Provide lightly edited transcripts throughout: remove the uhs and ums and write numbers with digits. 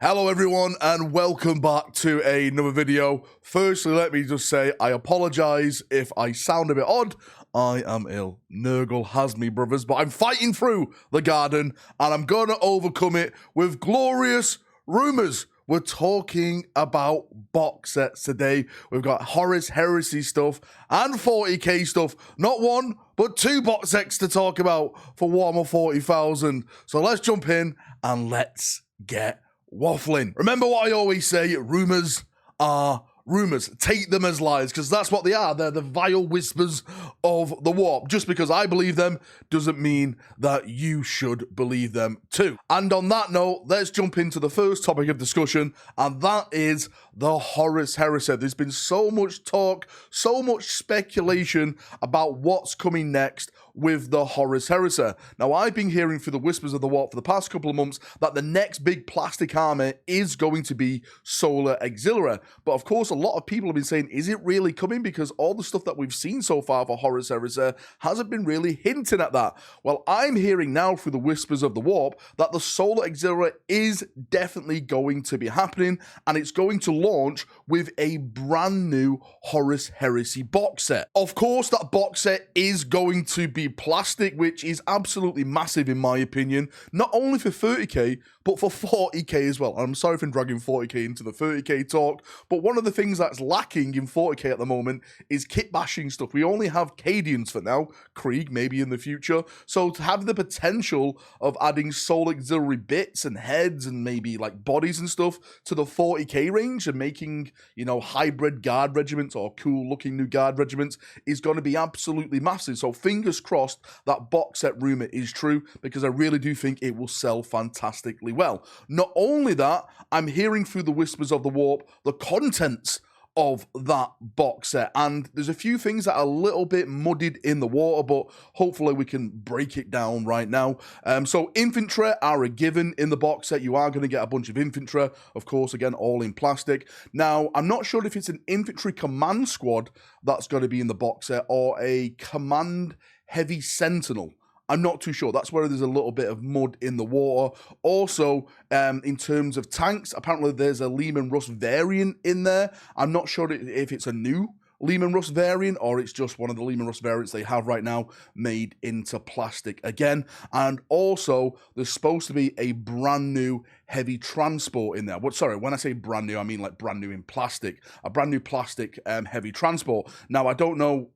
Hello everyone and welcome back to another video. Firstly, let me just say I apologise if I sound a bit odd. I am ill. Nurgle has me, brothers, but I'm fighting through the garden and I'm going to overcome it with glorious rumours. We're talking about box sets today. We've got Horus Heresy stuff and 40k stuff. Not one, but two box sets to talk about for Warhammer 40,000. So let's jump in and let's get waffling. Remember what I always say, rumours are rumours. Take them as lies, because that's what they are. They're the vile whispers of the warp. Just because I believe them doesn't mean that you should believe them too. And on that note, let's jump into the first topic of discussion, and that is the Horus Heresy. There's been so much talk, so much speculation about what's coming next with the Horus Heresy. Now, I've been hearing through the whispers of the warp for the past couple of months that the next big plastic armor is going to be Solar Auxiliary. But of course, a lot of people have been saying, is it really coming? Because all the stuff that we've seen so far for Horus Heresy hasn't been really hinting at that. Well, I'm hearing now through the whispers of the warp that the Solar Auxiliary is definitely going to be happening, and it's going to launch with a brand new Horus Heresy box set. Of course, that box set is going to be plastic, which is absolutely massive in my opinion, not only for 30k, but for 40k as well. And I'm sorry for dragging 40k into the 30k talk, but one of the things that's lacking in 40k at the moment is kit bashing stuff. We only have Cadians for now, Krieg maybe in the future, so to have the potential of adding Soul Auxiliary bits and heads and maybe like bodies and stuff to the 40k range and making, you know, hybrid guard regiments or cool looking new guard regiments is going to be absolutely massive. So fingers crossed that box set rumor is true, because I really do think it will sell fantastically well. Not only that, I'm hearing through the whispers of the warp the contents of that box set, and there's a few things that are a little bit muddied in the water, but hopefully we can break it down right now. So infantry are a given in the box set. You are going to get a bunch of infantry, of course, again, all in plastic. Now, I'm not sure if it's an infantry command squad that's going to be in the box set or a command heavy sentinel. I'm not too sure. That's where there's a little bit of mud in the water. Also, in terms of tanks, apparently there's a Lehman Russ variant in there. I'm not sure if it's a new Lehman Russ variant or it's just one of the Lehman Russ variants they have right now made into plastic again. And also, there's supposed to be a brand new heavy transport in there. But sorry, when I say brand new, I mean like brand new in plastic. A brand new plastic heavy transport. Now, I don't know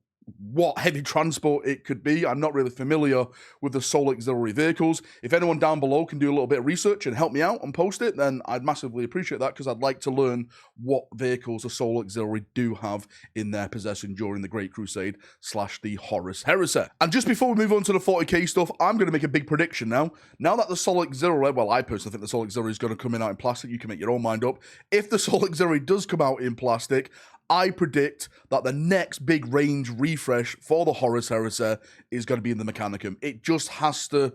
what heavy transport it could be. I'm not really familiar with the Soul Auxiliary vehicles. If anyone down below can do a little bit of research and help me out and post it, then I'd massively appreciate that, because I'd like to learn what vehicles the Soul Auxiliary do have in their possession during the Great Crusade / the Horus Heresy. And just before we move on to the 40k stuff, I'm going to make a big prediction now. Now that the Soul Auxiliary, well, I personally think the Soul Auxiliary is going to come in out in plastic. You can make your own mind up. If the Soul Auxiliary does come out in plastic, I predict that the next big range refresh for the Horus Heresy is going to be in the Mechanicum. It just has to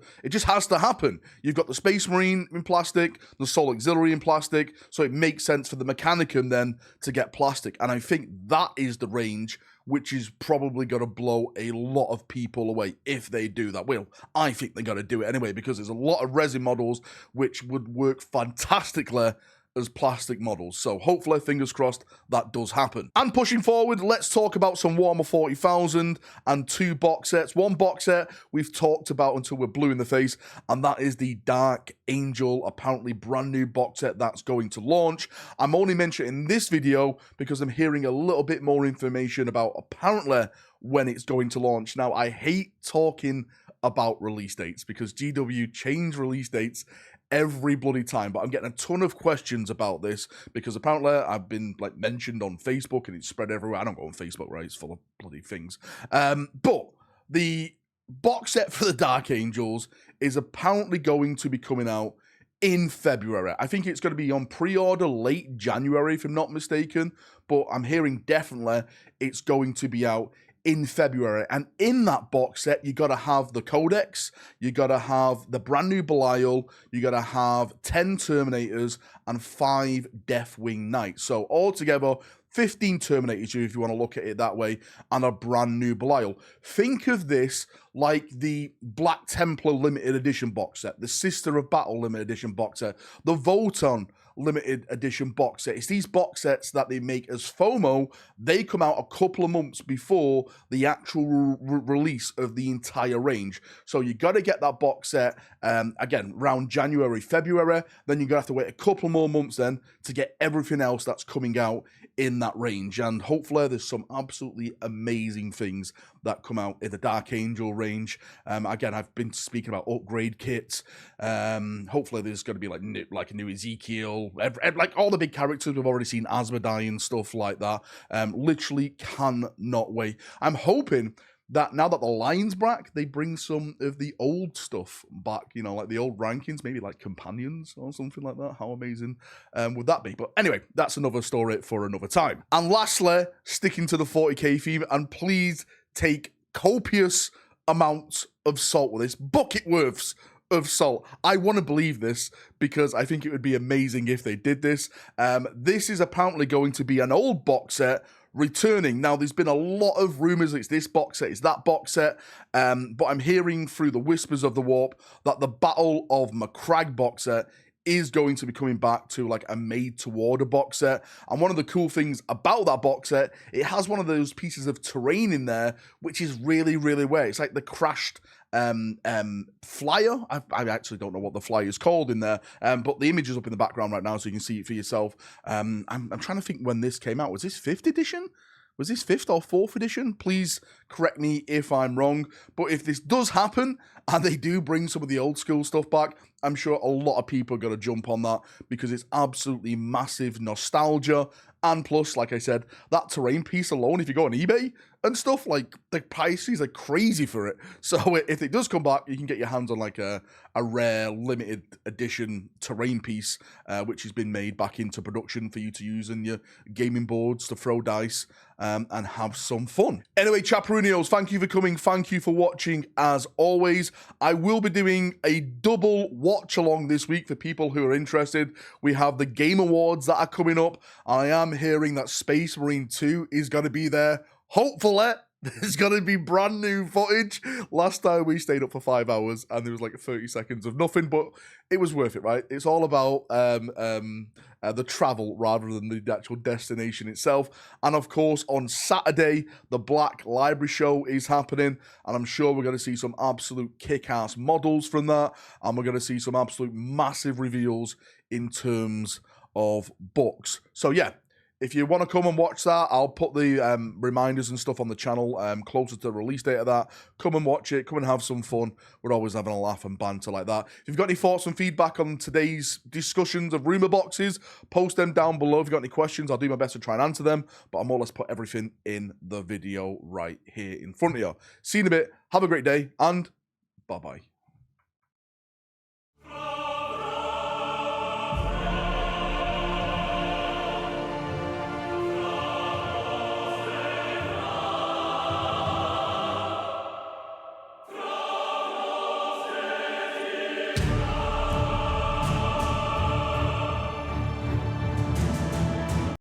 happen. You've got the Space Marine in plastic, the Soul Auxiliary in plastic, so it makes sense for the Mechanicum then to get plastic. And I think that is the range which is probably going to blow a lot of people away if they do that. Well, I think they're going to do it anyway, because there's a lot of resin models which would work fantastically as plastic models. So hopefully, fingers crossed, that does happen. And pushing forward, let's talk about some Warhammer 40,000 and two box sets. One box set we've talked about until we're blue in the face, and that is the Dark Angel, apparently brand new box set that's going to launch. I'm only mentioning this video because I'm hearing a little bit more information about apparently when it's going to launch. Now, I hate talking about release dates because GW change release dates every bloody time, but I'm getting a ton of questions about this because apparently I've been like mentioned on Facebook and it's spread everywhere. I don't go on Facebook, right? It's full of bloody things. But the box set for the Dark Angels is apparently going to be coming out in February. I think it's going to be on pre-order late January, if I'm not mistaken, but I'm hearing definitely it's going to be out in February. And in that box set, you got to have the Codex, you got to have the brand new Belial, you got to have 10 Terminators and 5 Deathwing Knights. So altogether, 15 Terminators, if you want to look at it that way, and a brand new Belial. Think of this like the Black Templar limited edition box set, the Sister of Battle limited edition box set, the Voton limited edition box set. It's these box sets that they make as FOMO. They come out a couple of months before the actual release of the entire range. So you got to get that box set, again, around January, February. Then you're going to have to wait a couple more months then to get everything else that's coming out in that range. And hopefully there's some absolutely amazing things that come out in the Dark Angel range. Again, I've been speaking about upgrade kits. Hopefully there's going to be like a new Ezekiel, like all the big characters we've already seen, Asmodai and stuff like that. Literally cannot wait. I'm hoping that now that the line's back, they bring some of the old stuff back, you know, like the old rankings, maybe like companions or something like that. How amazing would that be? But anyway, that's another story for another time. And lastly, sticking to the 40k theme, and please take copious amounts of salt with this, bucket worths of salt. I want to believe this because I think it would be amazing if they did this. This is apparently going to be an old box set returning. Now, there's been a lot of rumors it's this box set, it's that box set, but I'm hearing through the whispers of the warp that the Battle of Macragge box set is going to be coming back to like a made-to-order box set. And one of the cool things about that box set, it has one of those pieces of terrain in there, which is really, really rare. It's like the crashed flyer. I actually don't know what the flyer is called in there, but the image is up in the background right now, so you can see it for yourself. I'm trying to think when this came out. Was this 5th edition? Was this 5th or 4th edition? Please correct me if I'm wrong. But if this does happen, and they do bring some of the old school stuff back, I'm sure a lot of people are going to jump on that because it's absolutely massive nostalgia. And plus, like I said, that terrain piece alone, if you go on eBay and stuff, like the prices are crazy for it. So if it does come back, you can get your hands on like a rare limited edition terrain piece, which has been made back into production for you to use in your gaming boards to throw dice and have some fun. Anyway, Chaperonios, thank you for coming. Thank you for watching as always. I will be doing a double watch along this week for people who are interested. We have the Game Awards that are coming up. I am hearing that Space Marine 2 is going to be there. Hopefully, there's going to be brand new footage. Last time we stayed up for 5 hours and there was like 30 seconds of nothing, but it was worth it, right? It's all about the travel rather than the actual destination itself. And of course, on Saturday, the Black Library Show is happening, and I'm sure we're going to see some absolute kick-ass models from that, and we're going to see some absolute massive reveals in terms of books. So yeah, if you want to come and watch that, I'll put the reminders and stuff on the channel closer to the release date of that. Come and watch it. Come and have some fun. We're always having a laugh and banter like that. If you've got any thoughts and feedback on today's discussions of rumor boxes, post them down below. If you've got any questions, I'll do my best to try and answer them. But I'll more or less put everything in the video right here in front of you. See you in a bit. Have a great day, and bye-bye.